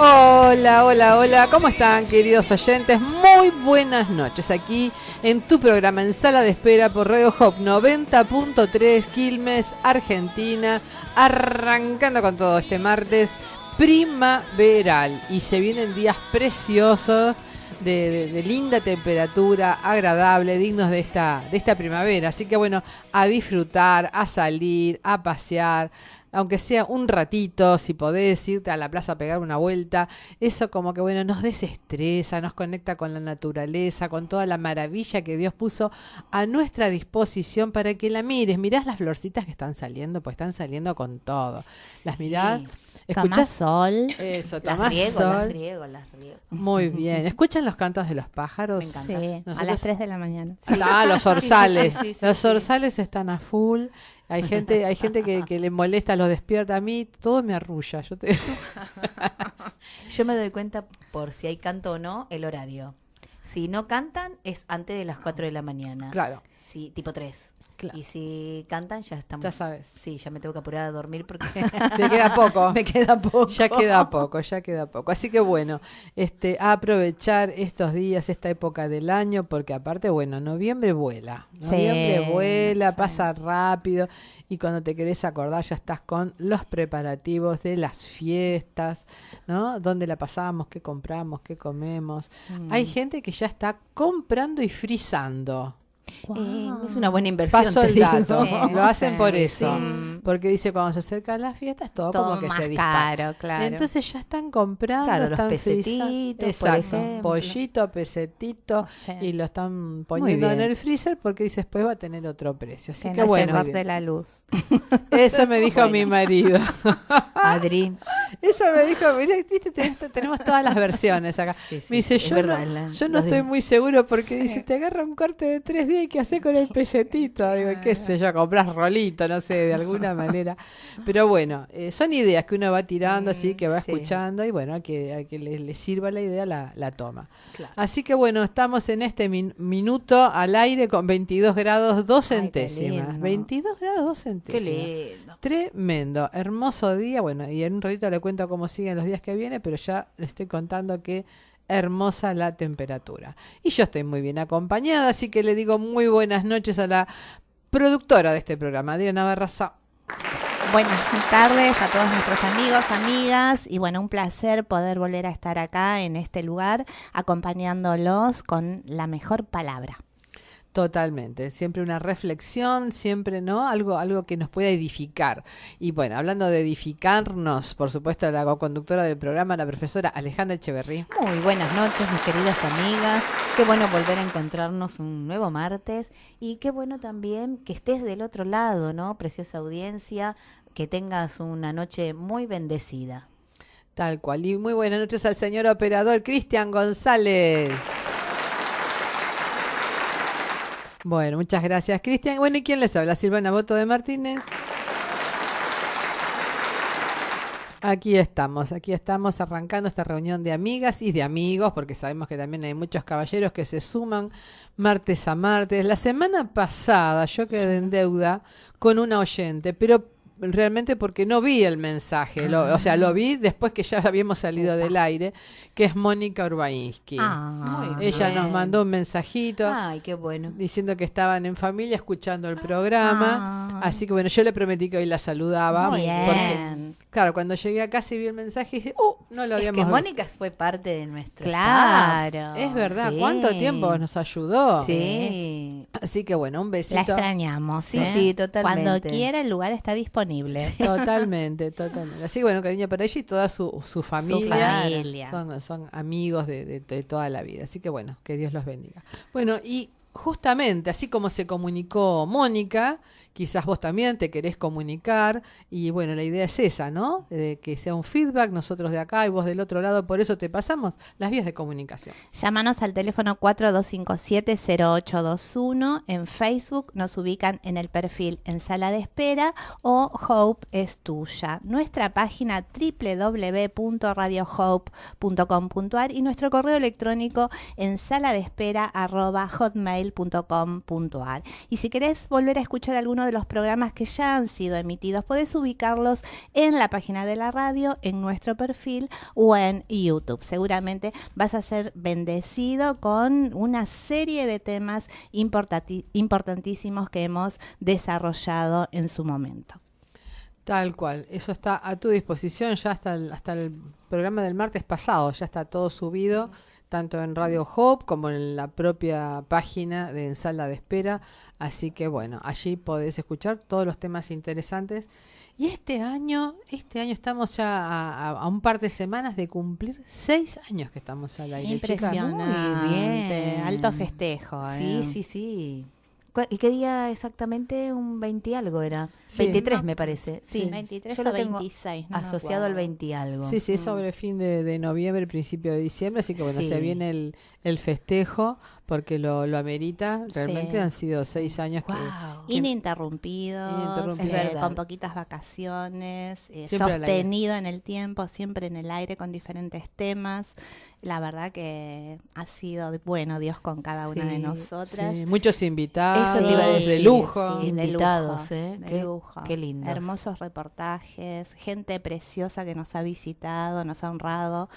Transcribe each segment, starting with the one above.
Hola, hola, hola, ¿cómo están, queridos oyentes? Muy buenas noches, aquí en tu programa En Sala de Espera por Radio Hope 90.3 Quilmes, Argentina, arrancando con todo este martes primaveral y se vienen días preciosos de linda temperatura, agradable, dignos de esta primavera, así que bueno, a disfrutar, a salir, a pasear, aunque sea un ratito, si podés irte a la plaza a pegar una vuelta, eso como que bueno, nos desestresa, nos conecta con la naturaleza, con toda la maravilla que Dios puso a nuestra disposición para que la mires. Mirás las florcitas que están saliendo, pues están saliendo con todo. Las mirás, escuchás sol. Eso, tomás sol. Las riego. Muy bien. ¿Escuchan los cantos de los pájaros? Me encanta. Sí, nosotros, a las 3 de la mañana. Ah, los orzales. Sí. Los orzales están a full. Hay gente que le molesta, los despierta. A mí todo me arrulla. Yo me doy cuenta por si hay canto o no, el horario. Si no cantan, es antes de las 4 de la mañana. Claro. Sí, tipo 3. Claro. Y si cantan, ya estamos. Ya sabes. Sí, ya me tengo que apurar a dormir porque te queda poco. Me queda poco. Ya queda poco. Así que bueno, a aprovechar estos días, esta época del año, porque aparte, bueno, noviembre vuela. Pasa rápido. Y cuando te querés acordar, ya estás con los preparativos de las fiestas, ¿no? ¿Dónde la pasamos? ¿Qué compramos? ¿Qué comemos? Hay gente que ya está comprando y frizando. Wow. Es una buena inversión. Paso el dato. Sí, lo hacen por eso. Sí. Porque dice, cuando se acercan las fiestas, todo como que más se dispara. caro, claro. Entonces ya están comprando, están los pesetitos, exacto, por ejemplo. Pollito, pesetito, y lo están poniendo en el freezer porque dice, después va a tener otro precio. Así que bueno. Se corte la luz. Eso me dijo mi marido. Adri. Eso me dijo, viste, tenemos todas las versiones acá. Sí, me dice, yo no estoy muy seguro porque dice, te agarra un corte de 3 días y ¿qué hace con el pesetito? Digo, qué sé yo, compras rolito, no sé, de alguna manera. Pero bueno, son ideas que uno va tirando así, que va escuchando y bueno, a que le sirva la idea la toma. Claro. Así que bueno, estamos en este minuto al aire con 22 grados 2 centésimas. 22 grados 2 centésimas. Qué lindo. Tremendo, hermoso día. Bueno, y en un ratito le cuento cómo siguen los días que vienen, pero ya le estoy contando que hermosa la temperatura. Y yo estoy muy bien acompañada, así que le digo muy buenas noches a la productora de este programa, Adriana Barraza. Buenas tardes a todos nuestros amigos, amigas, y bueno, un placer poder volver a estar acá en este lugar, acompañándolos con la mejor palabra. Totalmente, siempre una reflexión, siempre, ¿no? Algo que nos pueda edificar. Y bueno, hablando de edificarnos, por supuesto, la co-conductora del programa, la profesora Alejandra Echeverry. Muy buenas noches, mis queridas amigas. Qué bueno volver a encontrarnos un nuevo martes y qué bueno también que estés del otro lado, ¿no? Preciosa audiencia, que tengas una noche muy bendecida. Tal cual. Y muy buenas noches al señor operador Cristian González. Bueno, muchas gracias, Cristian. Bueno, ¿y quién les habla? Silvana Boto de Martínez. Aquí estamos arrancando esta reunión de amigas y de amigos, porque sabemos que también hay muchos caballeros que se suman martes a martes. La semana pasada yo quedé en deuda con una oyente, pero realmente porque no vi el mensaje, lo vi después que ya habíamos salido del aire, que es Mónica Urbainsky. Ella nos mandó un mensajito. Ay, qué bueno. Diciendo que estaban en familia escuchando el programa. Así que bueno, yo le prometí que hoy la saludaba. Muy bien. Porque, claro, cuando llegué a casa y vi el mensaje dije, no lo habíamos visto. Mónica fue parte de nuestro Claro. Es verdad, ¿cuánto tiempo nos ayudó? Sí. Así que bueno, un besito. La extrañamos. Sí, totalmente. Cuando quiera el lugar está disponible. Totalmente. Así que bueno, cariño para ella y toda su familia. Son amigos de toda la vida. Así que bueno, que Dios los bendiga. Bueno, y justamente así como se comunicó Mónica, quizás vos también te querés comunicar y bueno, la idea es esa, ¿no? Que sea un feedback, nosotros de acá y vos del otro lado, por eso te pasamos las vías de comunicación. Llámanos al teléfono 4257-0821, en Facebook nos ubican en el perfil En Sala de Espera o Hope es Tuya, nuestra página www.radiohope.com.ar y nuestro correo electrónico ensaladespera@hotmail.com.ar. Y si querés volver a escuchar alguno alguno de los programas que ya han sido emitidos. Podés ubicarlos en la página de la radio, en nuestro perfil o en YouTube. Seguramente vas a ser bendecido con una serie de temas importantísimos que hemos desarrollado en su momento. Tal cual, eso está a tu disposición ya hasta el programa del martes pasado, ya está todo subido, tanto en Radio Hope como en la propia página de En Sala de Espera, así que bueno, allí podés escuchar todos los temas interesantes. Y este año estamos ya a un par de semanas de cumplir 6 años que estamos al aire. Impresionante, Muy bien. alto festejo. Sí. ¿Y qué día exactamente? Un 20 y algo era. Sí. 23 No, me parece. Sí, 23 yo o lo tengo 26. No me asociado al acuerdo. 20 y algo. Sí, es sobre fin de noviembre, principio de diciembre, así que bueno, Sí. se viene el festejo porque lo amerita. Realmente Sí. han sido 6 años Wow. Ininterrumpidos, Es verdad. con poquitas vacaciones, Siempre al aire. sostenido en el tiempo, siempre en el aire con diferentes temas. La verdad que ha sido bueno Dios con cada una de Sí, nosotras. sí, muchos invitados, Eso te iba a decir, de lujo. sí. de Invitados, lujo, ¿eh? de Qué- lujo. qué lindos. Hermosos reportajes, gente preciosa que nos ha visitado, nos ha honrado.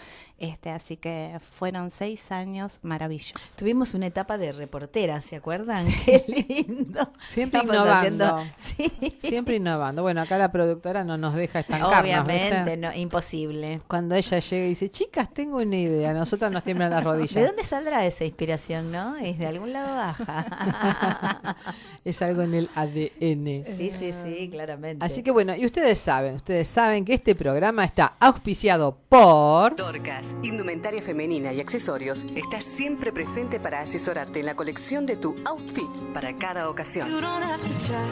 Así que fueron 6 años maravillosos. Tuvimos una etapa de reportera, ¿se acuerdan? Qué lindo. Siempre Estamos innovando. haciendo- Sí. Siempre innovando. Bueno, acá la productora no nos deja estancarnos. Obviamente, ¿viste? no, imposible. Cuando ella llega y dice, chicas, tengo una idea, nosotras nos tiemblan las ¿De rodillas. dónde saldrá esa inspiración, no? Es de algún lado baja. Es algo en el ADN. Sí, claramente. Así que bueno, y ustedes saben que este programa está auspiciado por... Dorcas, indumentaria femenina y accesorios, está siempre presente para asesorarte en la colección de tu outfit para cada ocasión.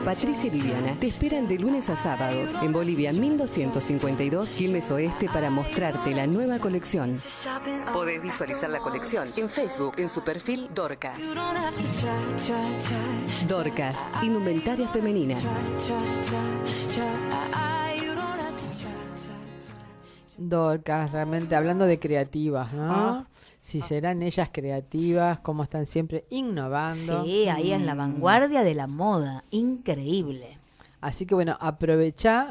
Patricia y Viviana te esperan de lunes a sábados en Bolivia 1252, Quilmes Oeste, para mostrarte la nueva colección. Podés visualizar la colección en Facebook en su perfil Dorcas. Dorcas, indumentaria femenina. Dorcas, realmente hablando de creativas, ¿no? Si serán ellas creativas, cómo están siempre innovando. Sí, ahí en la vanguardia de la moda. Increíble. Así que bueno, aprovecha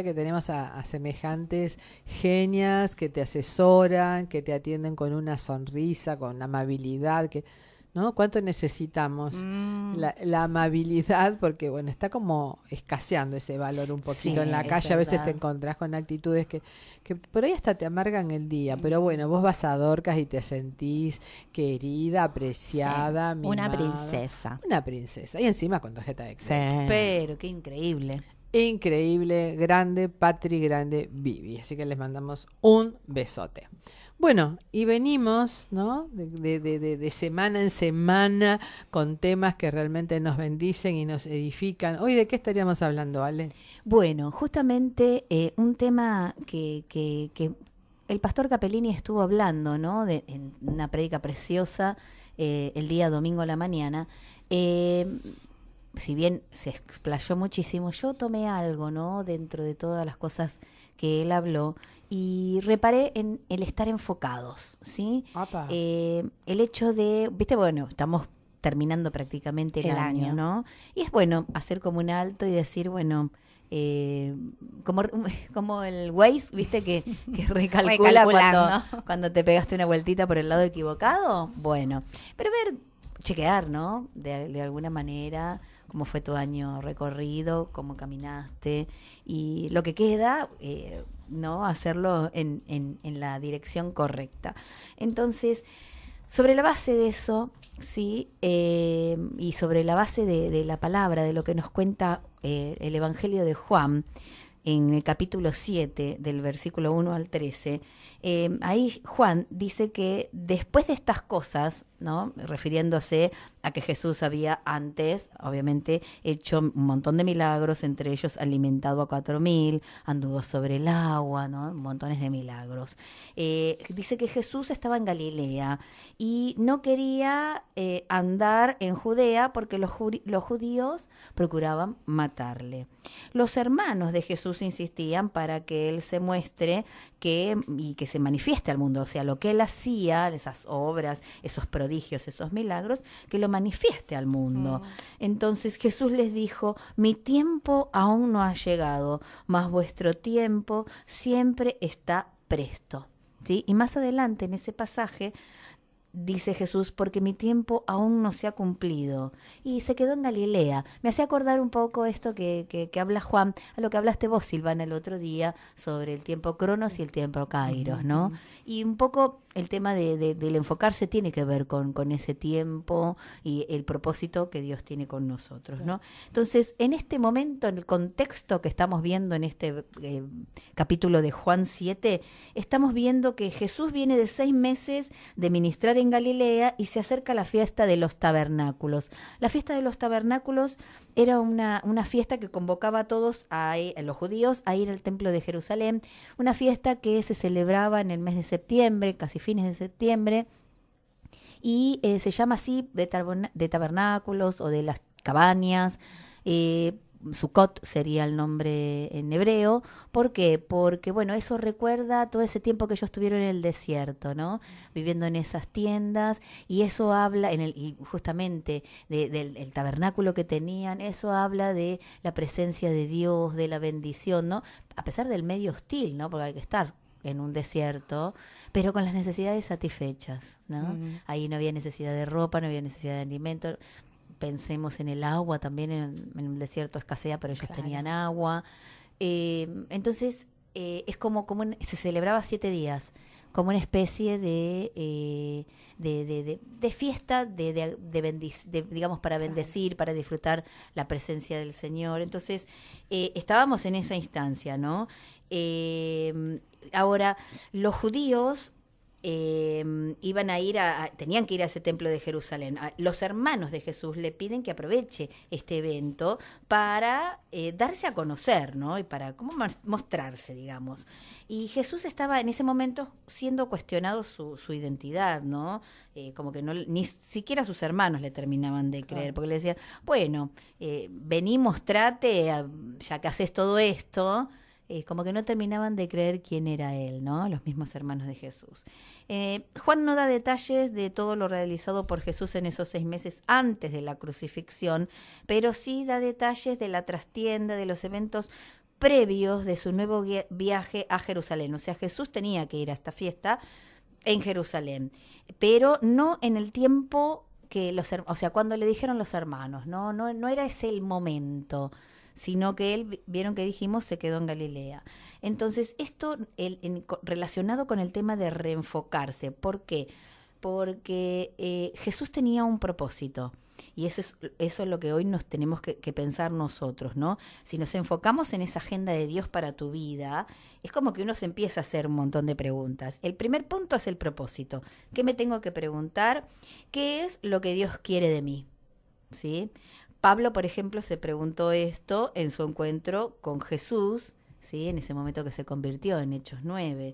que tenemos a semejantes genias que te asesoran, que te atienden con una sonrisa, con amabilidad, ¿no? ¿Cuánto necesitamos la amabilidad? Porque bueno, está como escaseando ese valor un poquito Sí, en la es calle. A veces verdad. te encontrás con actitudes que por ahí hasta te amargan el día. Pero bueno, vos vas a Dorcas y te sentís querida, apreciada, Sí, una mimada. princesa. Una princesa. Y encima con tarjeta de crédito. Pero qué increíble. Increíble, grande, Patri, grande, Vivi. Así que les mandamos un besote. Bueno, y venimos, ¿no? De semana en semana con temas que realmente nos bendicen y nos edifican. Hoy, ¿de qué estaríamos hablando, Ale? Bueno, justamente un tema que el pastor Capellini estuvo hablando, ¿no? En una prédica preciosa el día domingo a la mañana. Si bien se explayó muchísimo, yo tomé algo, ¿no? Dentro de todas las cosas que él habló y reparé en el estar enfocados, ¿sí? Apa. El hecho de, viste, bueno, estamos terminando prácticamente el El año, año. ¿no? Y es bueno hacer como un alto y decir, bueno, como el Waze, viste, que recalcula Recalculando. cuando te pegaste una vueltita por el lado equivocado. Bueno, pero chequear, ¿no? De alguna manera cómo fue tu año recorrido, cómo caminaste y lo que queda, ¿no? Hacerlo en la dirección correcta. Entonces, sobre la base de eso, sí, y sobre la base de la palabra, de lo que nos cuenta el Evangelio de Juan, en el capítulo 7, del versículo 1 al 13, ahí Juan dice que después de estas cosas, ¿no? Refiriéndose a que Jesús había antes, obviamente, hecho un montón de milagros, entre ellos alimentado a 4.000, anduvo sobre el agua, ¿no? Montones de milagros. Dice que Jesús estaba en Galilea y no quería andar en Judea porque los judíos procuraban matarle. Los hermanos de Jesús insistían para que él se muestre y que se manifieste al mundo, o sea, lo que él hacía, esas obras, esos prodigios, esos milagros, que lo manifieste al mundo. Entonces Jesús les dijo, mi tiempo aún no ha llegado, mas vuestro tiempo siempre está presto. ¿Sí? Y más adelante en ese pasaje dice Jesús, porque mi tiempo aún no se ha cumplido. Y se quedó en Galilea. Me hace acordar un poco esto que habla Juan, a lo que hablaste vos, Silvana, el otro día, sobre el tiempo Cronos y el tiempo Kairos, ¿no? Y un poco el tema del enfocarse tiene que ver con ese tiempo y el propósito que Dios tiene con nosotros, ¿no? Entonces, en este momento, en el contexto que estamos viendo en este capítulo de Juan 7, estamos viendo que Jesús viene de 6 meses de ministrar en Galilea y se acerca la fiesta de los tabernáculos. La fiesta de los tabernáculos era una fiesta que convocaba a todos, a los judíos, a ir al templo de Jerusalén, una fiesta que se celebraba en el mes de septiembre, casi fines de septiembre, y se llama así de tabernáculos o de las cabañas. Sukkot sería el nombre en hebreo. ¿Por qué? Porque, bueno, eso recuerda todo ese tiempo que ellos estuvieron en el desierto, ¿no? Viviendo en esas tiendas, y eso habla, y justamente del tabernáculo que tenían, eso habla de la presencia de Dios, de la bendición, ¿no? A pesar del medio hostil, ¿no? Porque hay que estar en un desierto, pero con las necesidades satisfechas, ¿no? Ahí no había necesidad de ropa, no había necesidad de alimento. Pensemos en el agua, también en el desierto escasea, pero ellos tenían agua. Entonces, es como se celebraba 7 días, como una especie de fiesta, digamos, para bendecir, para disfrutar la presencia del Señor. Entonces, estábamos en esa instancia, ¿no? Ahora, los judíos iban a ir tenían que ir a ese templo de Jerusalén. Los hermanos de Jesús le piden que aproveche este evento para darse a conocer, ¿no? Y para cómo mostrarse, digamos. Y Jesús estaba en ese momento siendo cuestionado su identidad, ¿no? Como que ni siquiera sus hermanos le terminaban de creer, porque le decían, bueno, vení, mostrate, ya que haces todo esto. Como que no terminaban de creer quién era él, ¿no? Los mismos hermanos de Jesús. Juan no da detalles de todo lo realizado por Jesús en esos 6 meses antes de la crucifixión, pero sí da detalles de la trastienda, de los eventos previos de su nuevo viaje a Jerusalén. O sea, Jesús tenía que ir a esta fiesta en Jerusalén, pero no en el tiempo que cuando le dijeron los hermanos, no era ese el momento, sino que él, vieron que dijimos, se quedó en Galilea. Entonces, esto relacionado con el tema de reenfocarse. ¿Por qué? Porque Jesús tenía un propósito, y eso es lo que hoy nos tenemos que pensar nosotros, ¿no? Si nos enfocamos en esa agenda de Dios para tu vida, es como que uno se empieza a hacer un montón de preguntas. El primer punto es el propósito. ¿Qué me tengo que preguntar? ¿Qué es lo que Dios quiere de mí? ¿Sí? Pablo, por ejemplo, se preguntó esto en su encuentro con Jesús, ¿sí? En ese momento que se convirtió en Hechos 9.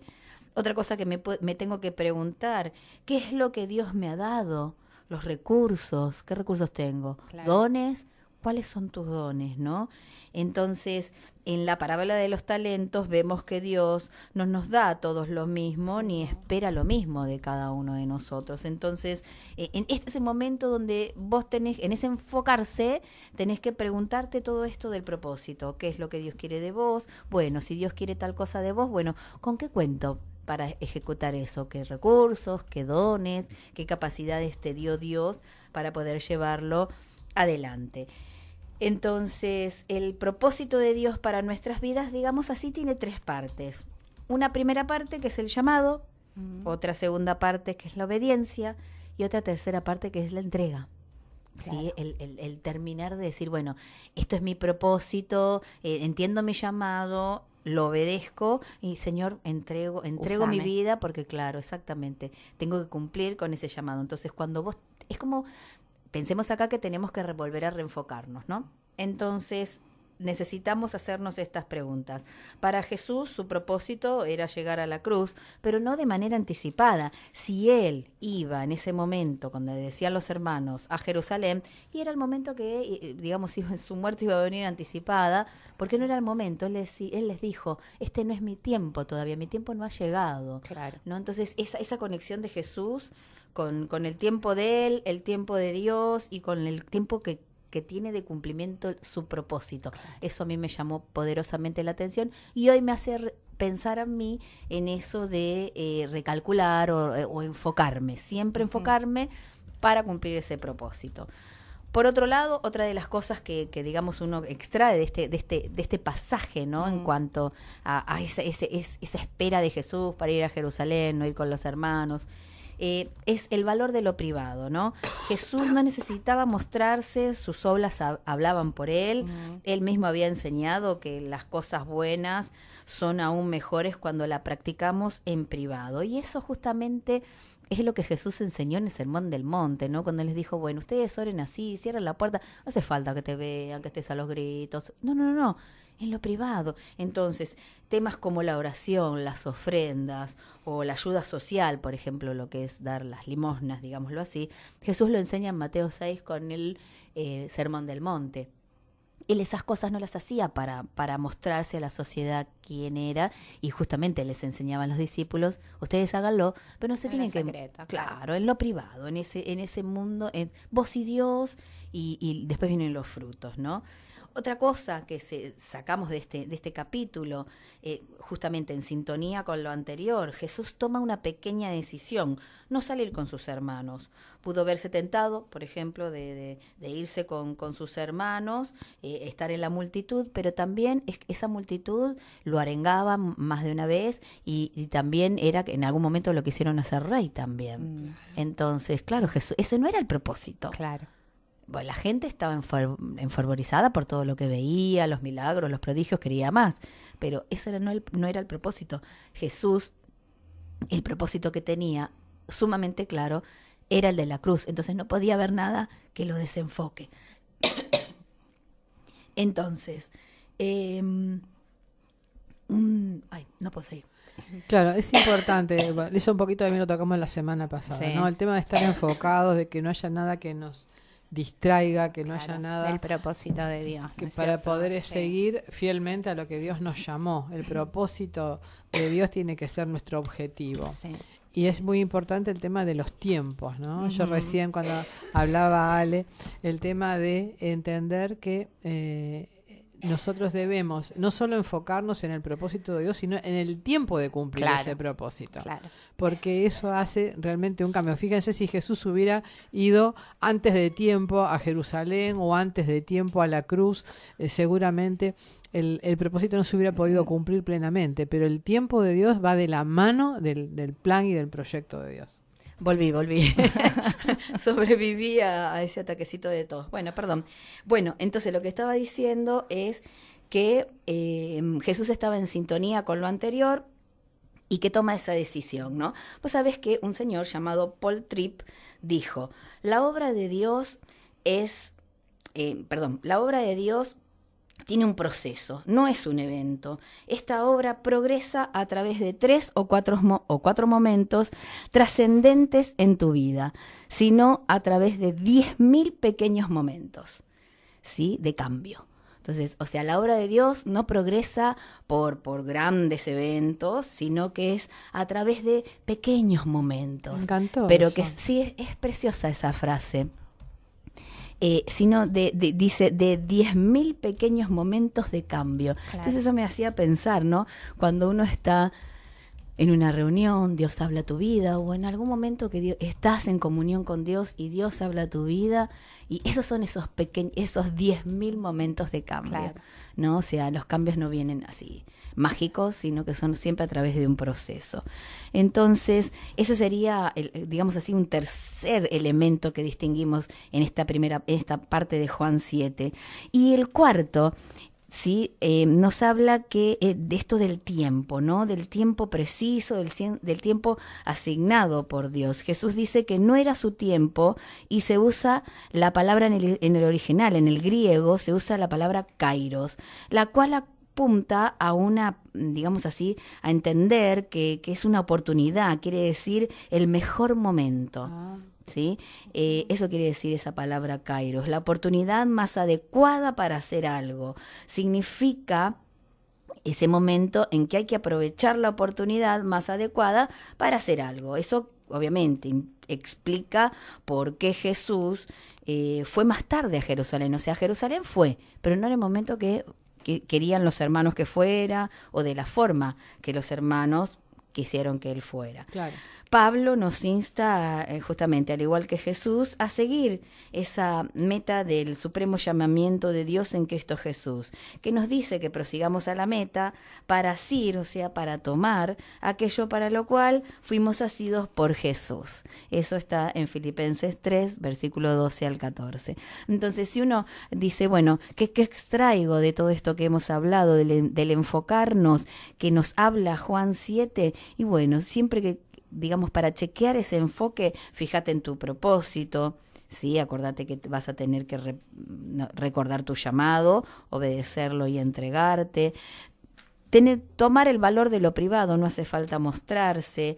Otra cosa que me tengo que preguntar, ¿qué es lo que Dios me ha dado? Los recursos, ¿qué recursos tengo? Claro. ¿Dones? ¿Cuáles son tus dones, no? Entonces, en la parábola de los talentos vemos que Dios no nos da a todos lo mismo, ni espera lo mismo de cada uno de nosotros. Entonces, en ese momento donde vos tenés, en ese enfocarse, tenés que preguntarte todo esto del propósito. ¿Qué es lo que Dios quiere de vos? Bueno, si Dios quiere tal cosa de vos, bueno, ¿con qué cuento para ejecutar eso? ¿Qué recursos, qué dones, qué capacidades te dio Dios para poder llevarlo adelante? Entonces, el propósito de Dios para nuestras vidas, digamos así, tiene 3 partes. Una primera parte, que es el llamado, otra segunda parte, que es la obediencia, y otra tercera parte, que es la entrega. Claro. ¿Sí? El terminar de decir, bueno, esto es mi propósito, entiendo mi llamado, lo obedezco y, Señor, entrego mi vida, porque claro, exactamente, tengo que cumplir con ese llamado. Entonces, cuando vos, es como... Pensemos acá que tenemos que volver a reenfocarnos, ¿no? Entonces, necesitamos hacernos estas preguntas. Para Jesús su propósito era llegar a la cruz, pero no de manera anticipada. Si él iba en ese momento, cuando decían los hermanos, a Jerusalén, y era el momento que, digamos, su muerte iba a venir anticipada, porque no era el momento, él les dijo, este no es mi tiempo todavía, mi tiempo no ha llegado. Claro. ¿No? Entonces, esa conexión de Jesús con el tiempo de él, el tiempo de Dios y con el tiempo que tiene de cumplimiento su propósito. Eso a mí me llamó poderosamente la atención y hoy me hace pensar a mí en eso de recalcular o enfocarme, siempre enfocarme para cumplir ese propósito. Por otro lado, otra de las cosas que digamos uno extrae de este pasaje, ¿no? En cuanto a esa espera de Jesús para ir a Jerusalén, no ir con los hermanos, es el valor de lo privado, ¿no? Jesús no necesitaba mostrarse, sus obras hablaban por él, él mismo había enseñado que las cosas buenas son aún mejores cuando la practicamos en privado, y eso justamente es lo que Jesús enseñó en el Sermón del Monte, ¿no? Cuando les dijo, bueno, ustedes oren así, cierren la puerta, no hace falta que te vean, que estés a los gritos, no, en lo privado. Entonces, temas como la oración, las ofrendas o la ayuda social, por ejemplo, lo que es dar las limosnas, digámoslo así, Jesús lo enseña en Mateo 6 con el Sermón del Monte. Él esas cosas no las hacía para mostrarse a la sociedad quién era, y justamente les enseñaban a los discípulos, ustedes háganlo, pero no se tienen que... Secreto, claro, en lo privado, en ese mundo, vos y Dios, y después vienen los frutos, ¿no? Otra cosa que sacamos de este capítulo, justamente en sintonía con lo anterior, Jesús toma una pequeña decisión, no salir con sus hermanos. Pudo verse tentado, por ejemplo, de irse con sus hermanos, estar en la multitud, pero también esa multitud lo arengaba más de una vez y también era que en algún momento lo quisieron hacer rey también. Entonces, claro, Jesús, ese no era el propósito. Claro. Bueno, la gente estaba enfervorizada por todo lo que veía, los milagros, los prodigios, quería más, pero ese no era el propósito. Jesús, el propósito que tenía, sumamente claro, era el de la cruz, entonces no podía haber nada que lo desenfoque. Entonces, no puedo seguir. Claro, es importante, eso un poquito también lo tocamos la semana pasada, Sí. ¿no? El tema de estar enfocados, de que no haya nada que nos distraiga, que no haya nada Del propósito de Dios. ¿no que es para cierto? poder Sí. seguir fielmente a lo que Dios nos llamó. El propósito de Dios tiene que ser nuestro objetivo. Sí. Y es muy importante el tema de los tiempos, ¿no? Yo recién cuando hablaba Ale, el tema de entender que nosotros debemos no solo enfocarnos en el propósito de Dios, sino en el tiempo de cumplir Claro. ese propósito. Claro. Porque eso hace realmente un cambio. Fíjense si Jesús hubiera ido antes de tiempo a Jerusalén o antes de tiempo a la cruz, seguramente el propósito no se hubiera podido cumplir plenamente, pero el tiempo de Dios va de la mano del plan y del proyecto de Dios. Volví. Sobreviví a ese ataquecito de tos. Bueno, perdón. Bueno, entonces lo que estaba diciendo es que Jesús estaba en sintonía con lo anterior y que toma esa decisión, ¿no? Pues sabés que un señor llamado Paul Tripp dijo, la obra de Dios tiene un proceso, no es un evento. Esta obra progresa a través de 3 o 4 momentos trascendentes en tu vida, sino a través de 10.000 pequeños momentos, ¿sí? De cambio. Entonces, o sea, la obra de Dios no progresa por grandes eventos, sino que es a través de pequeños momentos. Me encantó Pero eso. que sí, es preciosa esa frase. Sino dice de 10.000 pequeños momentos de cambio. Claro. Entonces eso me hacía pensar, ¿no? Cuando uno está en una reunión, Dios habla a tu vida, o en algún momento que estás en comunión con Dios y Dios habla a tu vida, y esos son esos 10.000 momentos de cambio, Claro. ¿no? O sea, los cambios no vienen así mágicos, sino que son siempre a través de un proceso. Entonces, eso sería, digamos así, un tercer elemento que distinguimos en esta parte de Juan 7. Y el cuarto ¿sí? Nos habla que de esto del tiempo, ¿no? Del tiempo preciso, del tiempo asignado por Dios. Jesús dice que no era su tiempo y se usa la palabra en el original, en el griego, se usa la palabra kairos, la cual apunta a una, digamos así, a entender que es una oportunidad, quiere decir el mejor momento. ¿Sí? Eso quiere decir esa palabra kairos, la oportunidad más adecuada para hacer algo. Significa ese momento en que hay que aprovechar la oportunidad más adecuada para hacer algo. Eso obviamente explica por qué Jesús fue más tarde a Jerusalén. O sea, Jerusalén fue, pero no en el momento que querían los hermanos que fuera o de la forma que los hermanos quisieron que él fuera. Claro. Pablo nos insta justamente, al igual que Jesús, a seguir esa meta del supremo llamamiento de Dios en Cristo Jesús, que nos dice que prosigamos a la meta para asir, o sea, para tomar aquello para lo cual fuimos asidos por Jesús. Eso está en Filipenses 3, versículo 12 al 14. Entonces, si uno dice, bueno, ¿qué extraigo de todo esto que hemos hablado, del enfocarnos que nos habla Juan 7? Y bueno, siempre que digamos, para chequear ese enfoque, fíjate en tu propósito, ¿sí? Acordate que vas a tener que recordar tu llamado, obedecerlo y entregarte. Tomar el valor de lo privado, no hace falta mostrarse,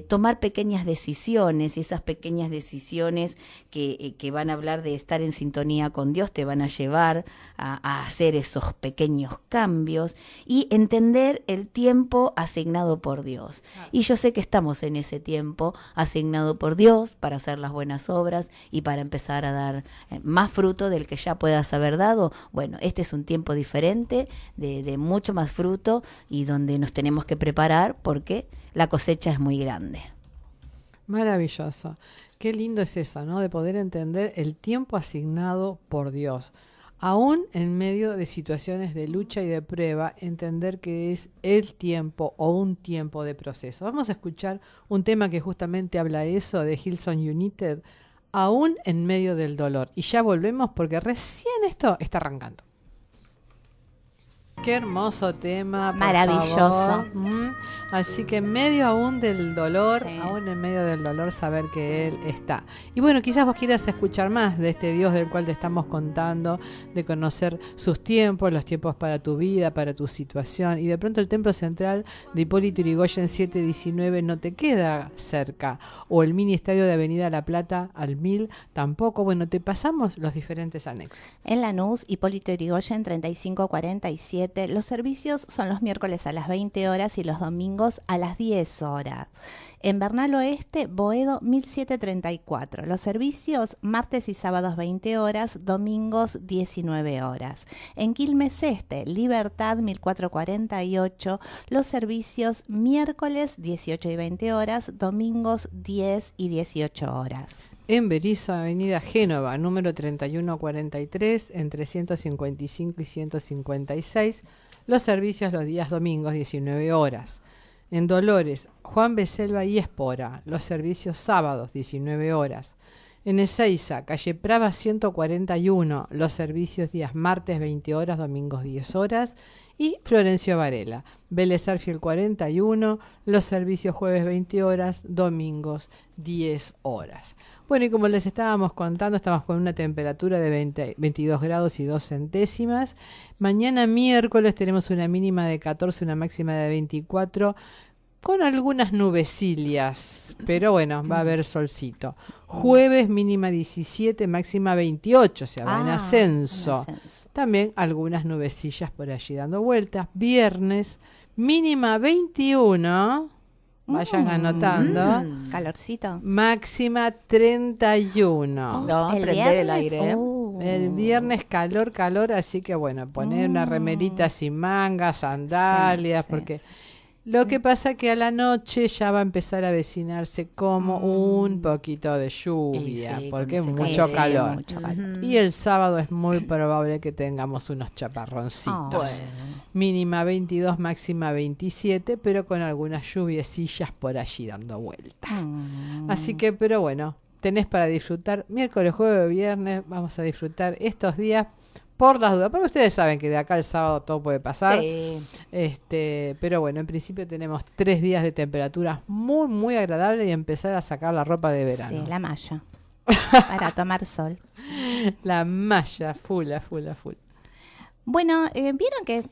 tomar pequeñas decisiones, y esas pequeñas decisiones que van a hablar de estar en sintonía con Dios te van a llevar a hacer esos pequeños cambios y entender el tiempo asignado por Dios. Y yo sé que estamos en ese tiempo asignado por Dios para hacer las buenas obras y para empezar a dar más fruto del que ya puedas haber dado. Bueno, este es un tiempo diferente, de mucho más fruto, y donde nos tenemos que preparar porque la cosecha es muy grande. Maravilloso. Qué lindo es eso, ¿no? De poder entender el tiempo asignado por Dios. Aún en medio de situaciones de lucha y de prueba, entender que es el tiempo o un tiempo de proceso. Vamos a escuchar un tema que justamente habla eso, de Hillsong United, aún en medio del dolor. Y ya volvemos porque recién esto está arrancando. Qué hermoso tema, por maravilloso. Favor. Así que en medio aún del dolor, aún en medio del dolor, saber que Él está. Y bueno, quizás vos quieras escuchar más de este Dios del cual te estamos contando, de conocer sus tiempos, los tiempos para tu vida, para tu situación. Y de pronto el Templo Central de Hipólito Yrigoyen 719 no te queda cerca. O el mini estadio de Avenida La Plata al 1000 tampoco. Bueno, te pasamos los diferentes anexos. En Lanús, Hipólito Yrigoyen 3547. Los servicios son los miércoles a las 20 horas y los domingos a las 10 horas. En Bernal Oeste, Boedo 1734. Los servicios martes y sábados 20 horas, domingos 19 horas. En Quilmes Este, Libertad 1448. Los servicios miércoles 18 y 20 horas, domingos 10 y 18 horas. En Berisso, Avenida Génova, número 3143, entre 155 y 156, los servicios los días domingos, 19 horas. En Dolores, Juan Beselva y Espora, los servicios sábados, 19 horas. En Ezeiza, calle Prava 141, los servicios días martes, 20 horas, domingos, 10 horas. Y Florencio Varela, Vélez Arfiel 41, los servicios jueves 20 horas, domingos 10 horas. Bueno, y como les estábamos contando, estamos con una temperatura de 22 grados y 2 centésimas. Mañana miércoles tenemos una mínima de 14, una máxima de 24, con algunas nubecillas, pero bueno, va a haber solcito. Jueves mínima 17, máxima 28, o sea, va en ascenso. También algunas nubecillas por allí dando vueltas. Viernes mínima 21, vayan anotando. Calorcito. Máxima 31. No, prender el aire. El viernes calor, así que bueno, poner una remerita sin mangas, sandalias, porque... Lo que pasa que a la noche ya va a empezar a avecinarse como un poquito de lluvia, porque es mucho calor. Y el sábado es muy probable que tengamos unos chaparroncitos. Mínima 22, máxima 27, pero con algunas lluviecillas por allí dando vuelta. Así que, pero bueno, tenés para disfrutar miércoles, jueves, viernes, vamos a disfrutar estos días por las dudas, porque ustedes saben que de acá al sábado todo puede pasar. Sí. Pero bueno, en principio tenemos 3 días de temperaturas muy, muy agradables y empezar a sacar la ropa de verano. Sí, la malla. Para tomar sol. La malla, full. Bueno, vieron que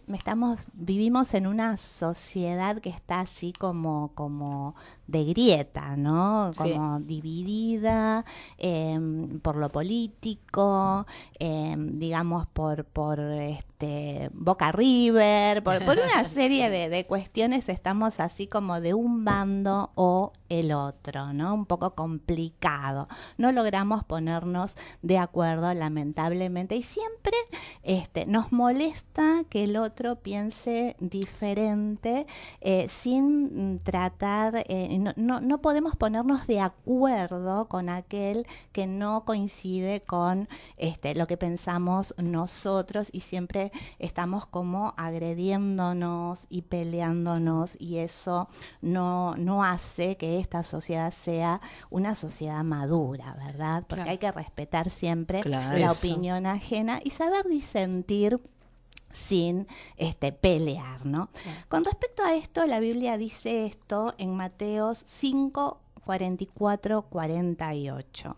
vivimos en una sociedad que está así como de grieta, ¿no? Sí. Como dividida por lo político, digamos por Boca River, por una serie de cuestiones. Estamos así como de un bando o el otro, ¿no? Un poco complicado. No logramos ponernos de acuerdo, lamentablemente, y siempre nos molesta que el otro piense diferente, sin tratar, no podemos ponernos de acuerdo con aquel que no coincide con lo que pensamos nosotros, y siempre estamos como agrediéndonos y peleándonos, y eso no hace que esta sociedad sea una sociedad madura, ¿verdad? Porque Claro. hay que respetar siempre Claro. la Eso. opinión ajena y saber disentir sin pelear, ¿no? Claro. Con respecto a esto, la Biblia dice esto en Mateos 5, 44, 48.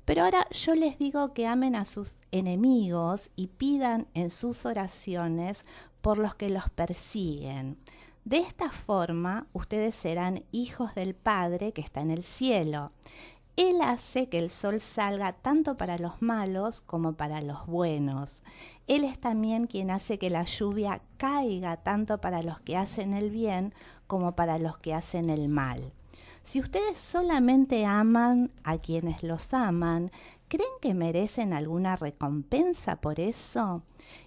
Pero ahora yo les digo que amen a sus enemigos y pidan en sus oraciones por los que los persiguen. De esta forma, ustedes serán hijos del Padre que está en el cielo. Él hace que el sol salga tanto para los malos como para los buenos. Él es también quien hace que la lluvia caiga tanto para los que hacen el bien como para los que hacen el mal. Si ustedes solamente aman a quienes los aman, ¿creen que merecen alguna recompensa por eso?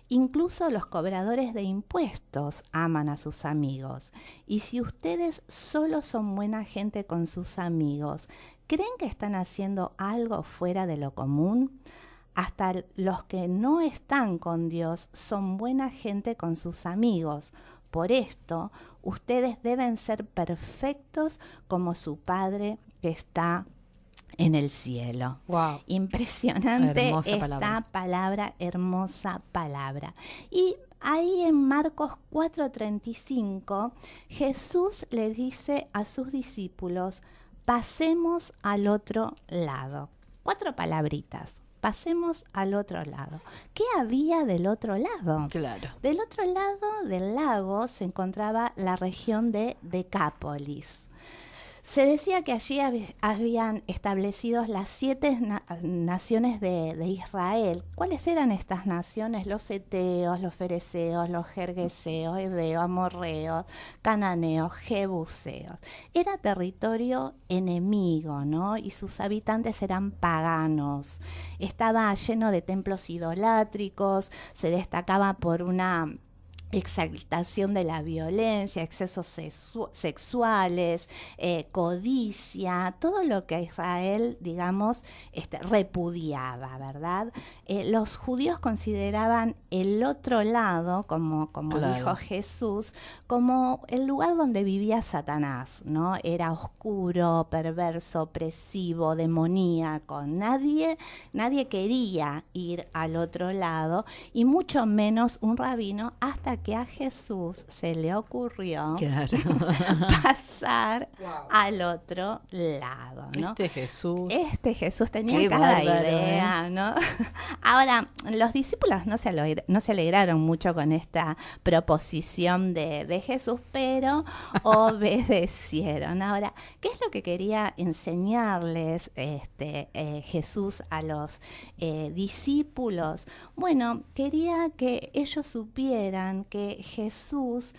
Incluso los cobradores de impuestos aman a sus amigos. Y si ustedes solo son buena gente con sus amigos, ¿creen que están haciendo algo fuera de lo común? Hasta los que no están con Dios son buena gente con sus amigos. Por esto, ustedes deben ser perfectos como su Padre que está en el cielo. Wow. Impresionante Hermosa esta palabra. hermosa palabra. Y ahí en Marcos 4:35, Jesús le dice a sus discípulos: pasemos al otro lado. 4 palabritas. Pasemos al otro lado. ¿Qué había del otro lado? Claro. Del otro lado del lago se encontraba la región de Decápolis. Se decía que allí habían establecido las 7 naciones de Israel. ¿Cuáles eran estas naciones? Los heteos, los fereceos, los gergeseos, heveos, amorreos, cananeos, jebuseos. Era territorio enemigo, ¿no? Y sus habitantes eran paganos. Estaba lleno de templos idolátricos, se destacaba por una exaltación de la violencia, excesos sexuales, codicia, todo lo que Israel, digamos, repudiaba, ¿verdad? Los judíos consideraban el otro lado, como Claro. dijo Jesús, como el lugar donde vivía Satanás, ¿no? Era oscuro, perverso, opresivo, demoníaco. Nadie quería ir al otro lado, y mucho menos un rabino, hasta que a Jesús se le ocurrió Claro. pasar al otro lado, ¿no? Jesús. Jesús tenía Qué cada bárbaro, idea, ¿no? Ahora, los discípulos no se alegraron mucho con esta proposición de Jesús, pero obedecieron. Ahora, ¿qué es lo que quería enseñarles Jesús a los discípulos? Bueno, quería que ellos supieran que Jesús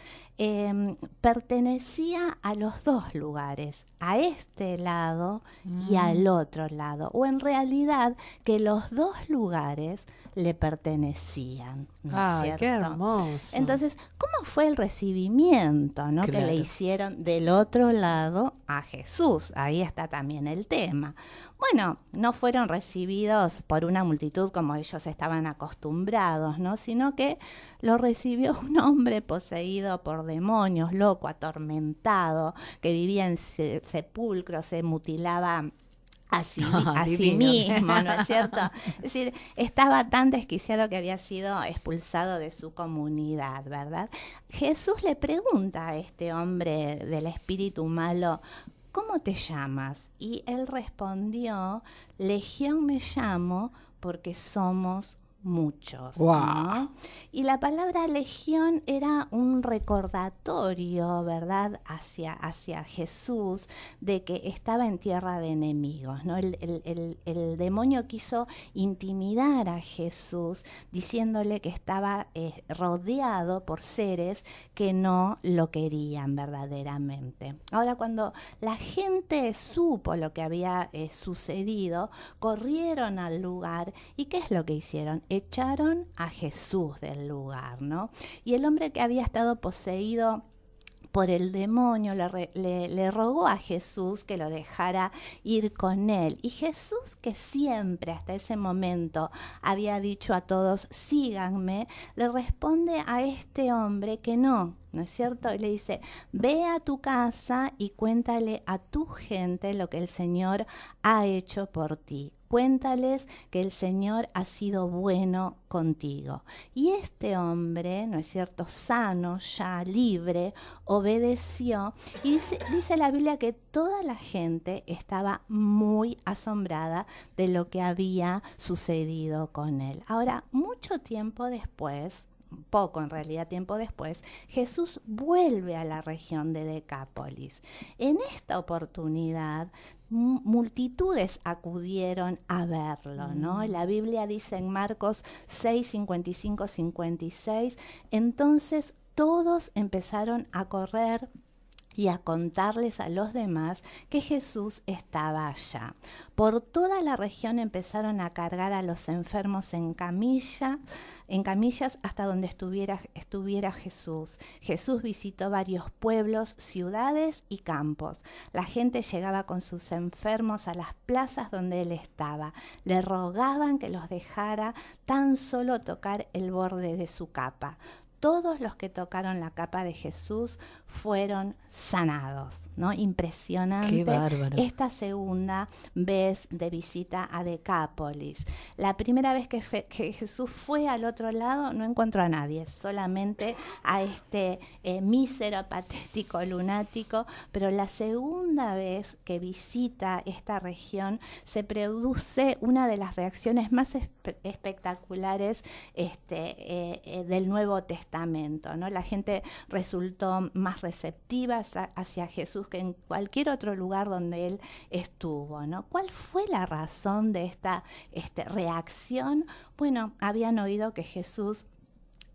pertenecía a los 2 lugares, a este lado y al otro lado, o en realidad que los 2 lugares le pertenecían, ¿no es Ay, cierto? qué hermoso. Entonces, ¿cómo fue el recibimiento, ¿no? que Claro. le hicieron del otro lado a Jesús? Ahí está también el tema. Bueno, no fueron recibidos por una multitud como ellos estaban acostumbrados, ¿no? Sino que lo recibió un hombre poseído por demonios, loco, atormentado, que vivía en sepulcros, se mutilaba a sí Divino. mismo, ¿no es cierto? Es decir, estaba tan desquiciado que había sido expulsado de su comunidad, ¿verdad? Jesús le pregunta a este hombre del espíritu malo, ¿cómo te llamas? Y él respondió, Legión me llamo porque somos muchos, Wow. ¿no? Y la palabra legión era un recordatorio, ¿verdad?, hacia Jesús de que estaba en tierra de enemigos, ¿no? El demonio quiso intimidar a Jesús diciéndole que estaba rodeado por seres que no lo querían verdaderamente. Ahora, cuando la gente supo lo que había sucedido, corrieron al lugar y ¿qué es lo que hicieron? Echaron a Jesús del lugar, ¿no? Y el hombre que había estado poseído por el demonio le rogó a Jesús que lo dejara ir con él. Y Jesús, que siempre hasta ese momento había dicho a todos, síganme, le responde a este hombre que no es cierto? Y le dice, ve a tu casa y cuéntale a tu gente lo que el Señor ha hecho por ti. Cuéntales que el Señor ha sido bueno contigo. Y este hombre, ¿no es cierto?, sano, ya libre, obedeció. Y dice la Biblia que toda la gente estaba muy asombrada de lo que había sucedido con él. Ahora, mucho tiempo después, poco en realidad tiempo después, Jesús vuelve a la región de Decápolis. En esta oportunidad, multitudes acudieron a verlo, ¿no? La Biblia dice en Marcos 6, 55, 56, entonces todos empezaron a correr y a contarles a los demás que Jesús estaba allá. Por toda la región empezaron a cargar a los enfermos en camillas hasta donde estuviera Jesús. Jesús visitó varios pueblos, ciudades y campos. La gente llegaba con sus enfermos a las plazas donde él estaba. Le rogaban que los dejara tan solo tocar el borde de su capa. Todos los que tocaron la capa de Jesús fueron sanados, ¿no? Impresionante. Qué bárbaro. Esta segunda vez de visita a Decápolis. La primera vez que Jesús fue al otro lado no encontró a nadie, solamente a este mísero, patético, lunático, pero la segunda vez que visita esta región se produce una de las reacciones más espectaculares del Nuevo Testamento, ¿no? La gente resultó más receptiva hacia Jesús que en cualquier otro lugar donde él estuvo, ¿no? ¿Cuál fue la razón de esta reacción? Bueno, habían oído que Jesús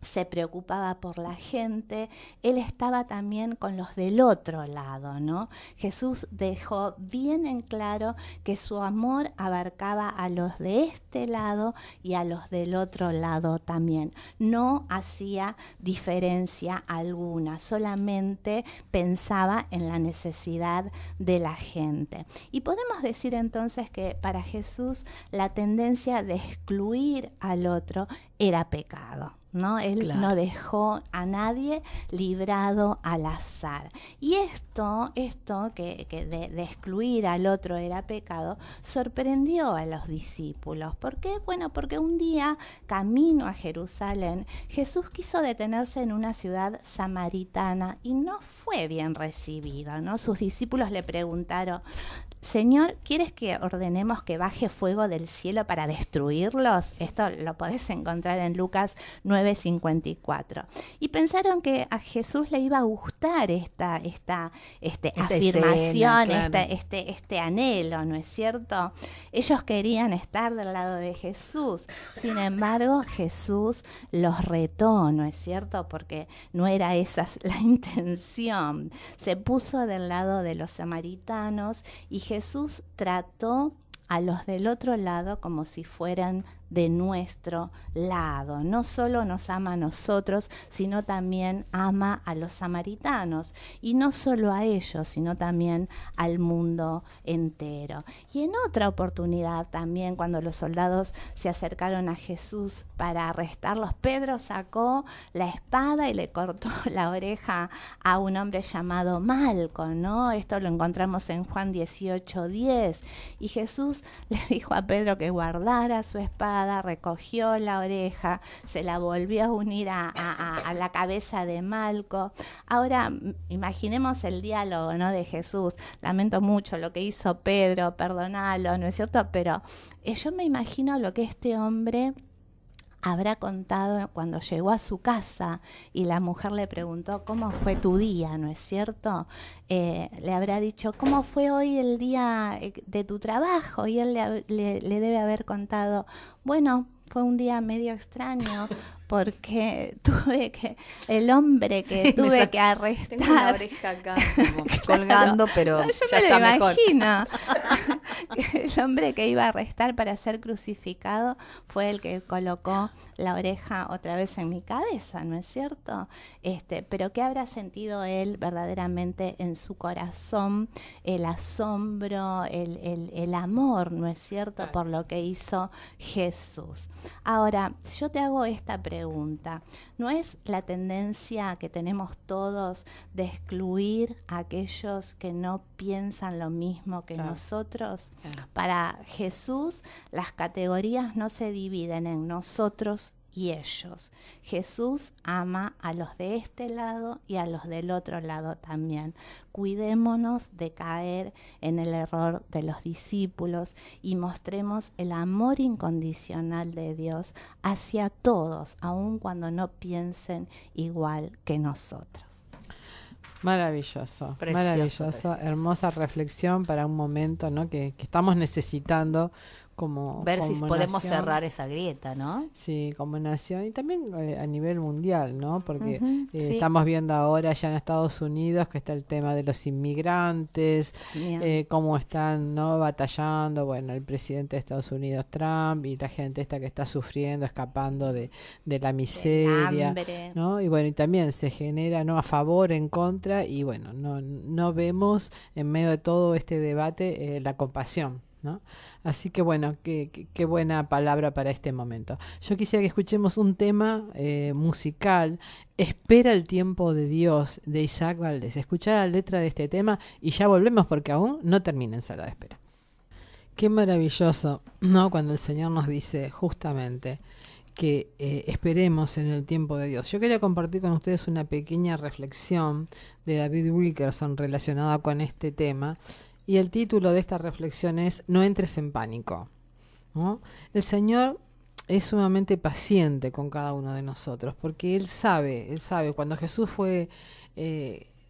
se preocupaba por la gente, él estaba también con los del otro lado, ¿no? Jesús dejó bien en claro que su amor abarcaba a los de este lado y a los del otro lado también. No hacía diferencia alguna, solamente pensaba en la necesidad de la gente. Y podemos decir entonces que para Jesús la tendencia de excluir al otro era pecado, ¿no? Él Claro. no dejó a nadie librado al azar. Y esto que de excluir al otro era pecado, sorprendió a los discípulos. ¿Por qué? Bueno, porque un día, camino a Jerusalén, Jesús quiso detenerse en una ciudad samaritana y no fue bien recibido, ¿no? Sus discípulos le preguntaron, Señor, ¿quieres que ordenemos que baje fuego del cielo para destruirlos? Esto lo podés encontrar en Lucas 9:54. Y pensaron que a Jesús le iba a gustar esta afirmación, escena, claro. este anhelo, ¿no es cierto? Ellos querían estar del lado de Jesús. Sin embargo, Jesús los retó, ¿no es cierto? Porque no era esa la intención. Se puso del lado de los samaritanos y Jesús trató a los del otro lado como si fueran de nuestro lado. No solo nos ama a nosotros, sino también ama a los samaritanos. Y no solo a ellos, sino también al mundo entero. Y en otra oportunidad también, cuando los soldados se acercaron a Jesús para arrestarlos, Pedro sacó la espada y le cortó la oreja a un hombre llamado Malco, ¿no? Esto lo encontramos en Juan 18:10. Y Jesús le dijo a Pedro que guardara su espada, recogió la oreja, se la volvió a unir a la cabeza de Malco. Ahora, imaginemos el diálogo, ¿no?, de Jesús. Lamento mucho lo que hizo Pedro, perdonalo, ¿no es cierto? Pero yo me imagino lo que este hombre habrá contado cuando llegó a su casa y la mujer le preguntó cómo fue tu día, ¿no es cierto? Le habrá dicho, ¿cómo fue hoy el día de tu trabajo? Y él le debe haber contado, bueno, fue un día medio extraño porque el hombre que tuve que arrestar. Tengo una oreja acá como colgando, pero no, yo ya me está lo mejor. imagino. Que el hombre que iba a arrestar para ser crucificado fue el que colocó la oreja otra vez en mi cabeza, ¿no es cierto? Pero ¿qué habrá sentido él verdaderamente en su corazón? El asombro, el amor, ¿no es cierto?, por lo que hizo Jesús. Ahora, yo te hago esta pregunta. ¿No es la tendencia que tenemos todos de excluir a aquellos que no piensan lo mismo que nosotros? Para Jesús, las categorías no se dividen en nosotros y ellos. Jesús ama a los de este lado y a los del otro lado también. Cuidémonos de caer en el error de los discípulos y mostremos el amor incondicional de Dios hacia todos, aun cuando no piensen igual que nosotros. Maravilloso, Precioso, maravilloso, precioso. hermosa reflexión para un momento, ¿no?, que estamos necesitando como Ver si como podemos nación. cerrar esa grieta, ¿no? Sí, como nación y también a nivel mundial, ¿no? Porque Sí. estamos viendo ahora ya en Estados Unidos que está el tema de los inmigrantes, Bien. cómo están, ¿no?, batallando, bueno, el presidente de Estados Unidos, Trump, y la gente esta que está sufriendo, escapando de la miseria, hambre. ¿no? Y bueno, y también se genera, ¿no?, a favor, en contra, y bueno, no vemos en medio de todo este debate la compasión, ¿no? Así que bueno, qué buena palabra para este momento. Yo quisiera que escuchemos un tema musical, Espera el tiempo de Dios, de Isaac Valdés. Escuchá la letra de este tema y ya volvemos porque aún no termina en Sala de Espera. Qué maravilloso, ¿no?, cuando el Señor nos dice justamente que esperemos en el tiempo de Dios. Yo quería compartir con ustedes una pequeña reflexión de David Wilkerson relacionada con este tema. Y el título de esta reflexión es No entres en pánico, ¿no? El Señor es sumamente paciente con cada uno de nosotros, porque Él sabe, cuando Jesús fue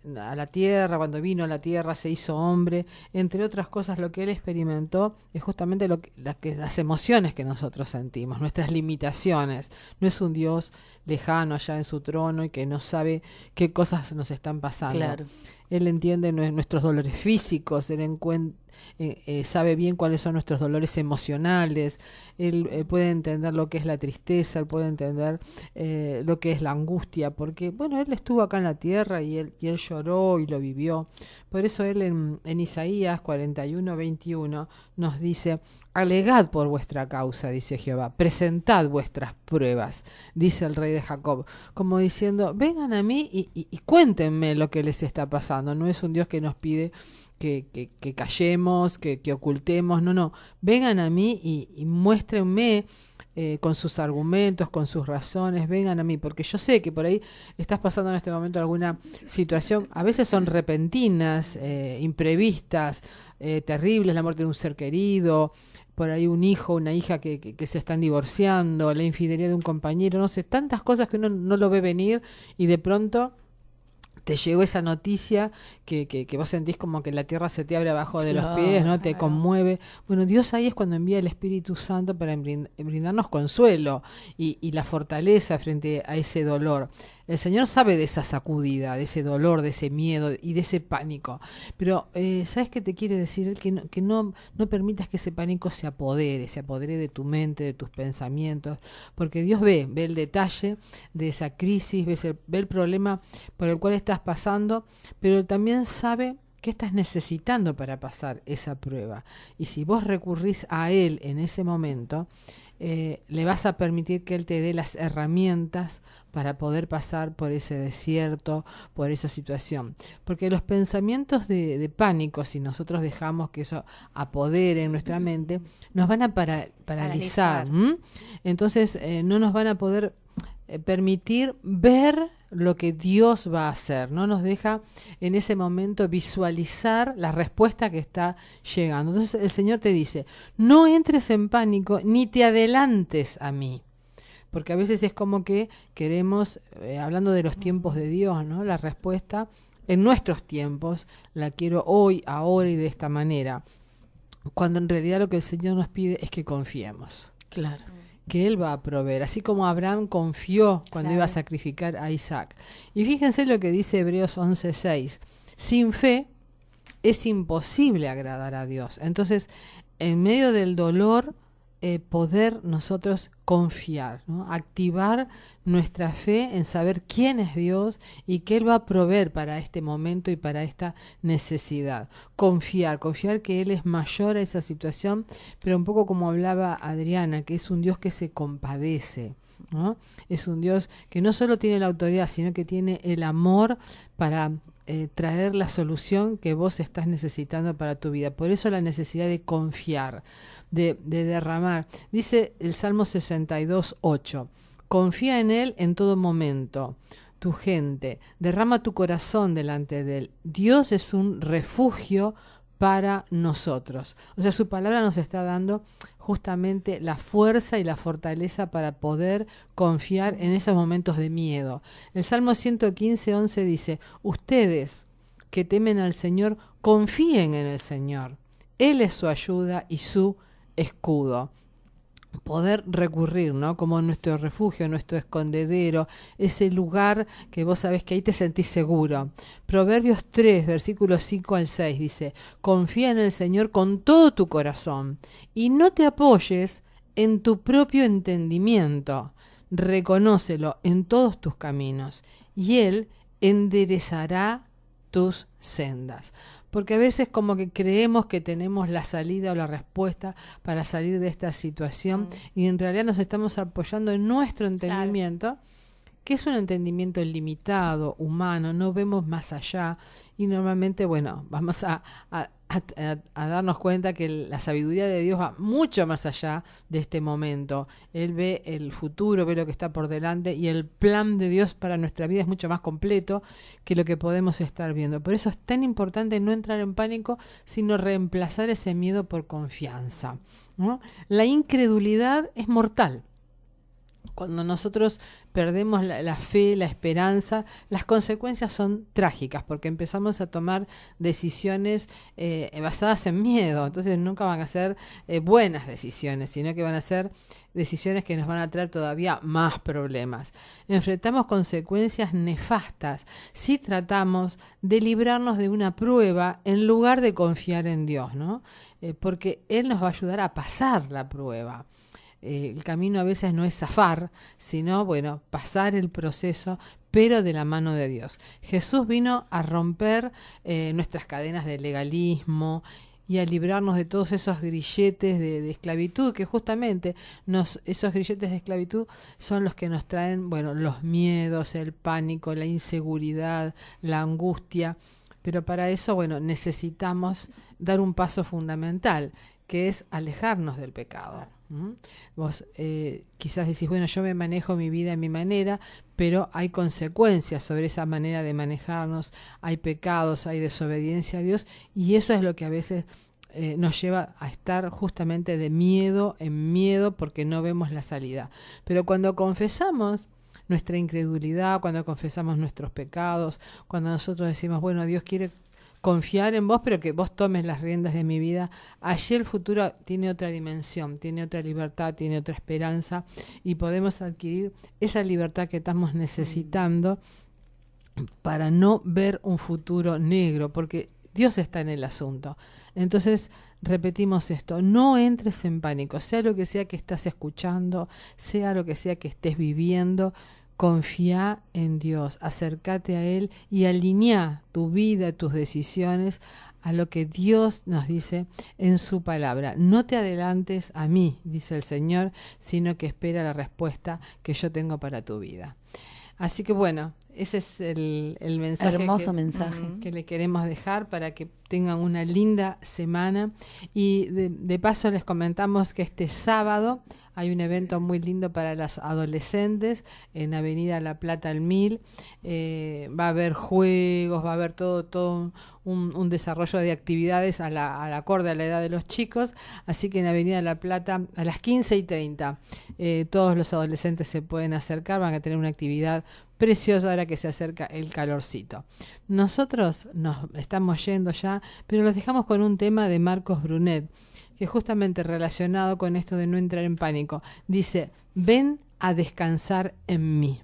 a la tierra, cuando vino a la tierra, se hizo hombre, entre otras cosas, lo que Él experimentó es justamente las emociones que nosotros sentimos, nuestras limitaciones. No es un Dios lejano allá en su trono y que no sabe qué cosas nos están pasando. Claro. Él entiende nuestros dolores físicos, Él sabe bien cuáles son nuestros dolores emocionales, Él puede entender lo que es la tristeza, Él puede entender lo que es la angustia, porque bueno, Él estuvo acá en la tierra y él lloró y lo vivió. Por eso Él en Isaías 41:21 nos dice: alegad por vuestra causa, dice Jehová, presentad vuestras pruebas, dice el rey de Jacob, como diciendo, vengan a mí y cuéntenme lo que les está pasando. No es un Dios que nos pide que callemos, que ocultemos, no, vengan a mí y muéstrenme con sus argumentos, con sus razones, vengan a mí, porque yo sé que por ahí estás pasando en este momento alguna situación, a veces son repentinas, imprevistas, terribles, la muerte de un ser querido, por ahí un hijo, una hija que se están divorciando, la infidelidad de un compañero, no sé, tantas cosas que uno no lo ve venir y de pronto te llegó esa noticia que vos sentís como que la tierra se te abre abajo de los pies, ¿no? Te conmueve. Bueno, Dios ahí es cuando envía el Espíritu Santo para brindarnos consuelo y la fortaleza frente a ese dolor. El Señor sabe de esa sacudida, de ese dolor, de ese miedo y de ese pánico. Pero, ¿sabes qué te quiere decir Él? Que no permitas que ese pánico se apodere de tu mente, de tus pensamientos, porque Dios ve el detalle de esa crisis, ve el problema por el cual estás pasando, pero también sabe qué estás necesitando para pasar esa prueba. Y si vos recurrís a Él en ese momento, le vas a permitir que Él te dé las herramientas para poder pasar por ese desierto, por esa situación. Porque los pensamientos de pánico, si nosotros dejamos que eso apodere en nuestra mente, nos van a paralizar. Entonces no nos van a poder permitir ver lo que Dios va a hacer. No nos deja en ese momento visualizar la respuesta que está llegando. Entonces el Señor te dice, no entres en pánico ni te adelantes a mí. Porque a veces es como que queremos, hablando de los tiempos de Dios, ¿no? La respuesta en nuestros tiempos la quiero hoy, ahora y de esta manera. Cuando en realidad lo que el Señor nos pide es que confiemos. Claro. Que Él va a proveer, así como Abraham confió cuando iba a sacrificar a Isaac. Y fíjense lo que dice Hebreos 11:6. Sin fe es imposible agradar a Dios. Entonces, en medio del dolor, poder nosotros confiar, ¿no? Activar nuestra fe en saber quién es Dios y que Él va a proveer para este momento y para esta necesidad. Confiar que Él es mayor a esa situación, pero un poco como hablaba Adriana, que es un Dios que se compadece, ¿no? Es un Dios que no solo tiene la autoridad, sino que tiene el amor para traer la solución que vos estás necesitando para tu vida. Por eso la necesidad de confiar, de derramar. Dice el Salmo 62:8, confía en Él en todo momento, tu gente, derrama tu corazón delante de Él. Dios es un refugio para nosotros. O sea, su palabra nos está dando justamente la fuerza y la fortaleza para poder confiar en esos momentos de miedo. El Salmo 115:11 dice, ustedes que temen al Señor, confíen en el Señor. Él es su ayuda y su escudo. Poder recurrir, ¿no? Como nuestro refugio, nuestro escondedero, ese lugar que vos sabés que ahí te sentís seguro. Proverbios 3, versículos 5 al 6 dice, confía en el Señor con todo tu corazón y no te apoyes en tu propio entendimiento. Reconócelo en todos tus caminos y Él enderezará tus sendas. Porque a veces como que creemos que tenemos la salida o la respuesta para salir de esta situación y en realidad nos estamos apoyando en nuestro entendimiento, que es un entendimiento limitado, humano, no vemos más allá y normalmente, bueno, vamos a darnos cuenta que la sabiduría de Dios va mucho más allá de este momento. Él ve el futuro, ve lo que está por delante y el plan de Dios para nuestra vida es mucho más completo que lo que podemos estar viendo. Por eso es tan importante no entrar en pánico, sino reemplazar ese miedo por confianza, ¿no? La incredulidad es mortal. Cuando nosotros perdemos la fe, la esperanza, las consecuencias son trágicas porque empezamos a tomar decisiones basadas en miedo. Entonces nunca van a ser buenas decisiones, sino que van a ser decisiones que nos van a traer todavía más problemas. Enfrentamos consecuencias nefastas si tratamos de librarnos de una prueba en lugar de confiar en Dios, ¿no? Porque Él nos va a ayudar a pasar la prueba. El camino a veces no es zafar, sino, bueno, pasar el proceso, pero de la mano de Dios. Jesús vino a romper nuestras cadenas de legalismo y a librarnos de todos esos grilletes de esclavitud, que justamente esos grilletes de esclavitud son los que nos traen, bueno, los miedos, el pánico, la inseguridad, la angustia. Pero para eso, bueno, necesitamos dar un paso fundamental, que es alejarnos del pecado. Vos quizás decís, bueno, yo me manejo mi vida a mi manera, pero hay consecuencias sobre esa manera de manejarnos, hay pecados, hay desobediencia a Dios, y eso es lo que a veces nos lleva a estar justamente de miedo en miedo porque no vemos la salida. Pero cuando confesamos nuestra incredulidad, cuando confesamos nuestros pecados, cuando nosotros decimos, bueno, Dios quiere confiar en vos, pero que vos tomes las riendas de mi vida. Allí el futuro tiene otra dimensión, tiene otra libertad, tiene otra esperanza, y podemos adquirir esa libertad que estamos necesitando para no ver un futuro negro, porque Dios está en el asunto. Entonces, repetimos esto, no entres en pánico, sea lo que sea que estás escuchando, sea lo que sea que estés viviendo, confía en Dios, acércate a Él y alinea tu vida, tus decisiones a lo que Dios nos dice en su palabra. No te adelantes a mí, dice el Señor, sino que espera la respuesta que yo tengo para tu vida. Así que bueno, ese es el mensaje. Hermoso mensaje que le queremos dejar para que tengan una linda semana. Y de paso les comentamos que este sábado hay un evento muy lindo para las adolescentes en Avenida La Plata al 1000. Va a haber juegos, va a haber todo un desarrollo de actividades a la acorde a la edad de los chicos. Así que en Avenida La Plata a las 15:30 todos los adolescentes se pueden acercar, van a tener una actividad preciosa ahora que se acerca el calorcito. Nosotros nos estamos yendo ya, pero los dejamos con un tema de Marcos Brunet, que justamente relacionado con esto de no entrar en pánico, dice: ven a descansar en mí.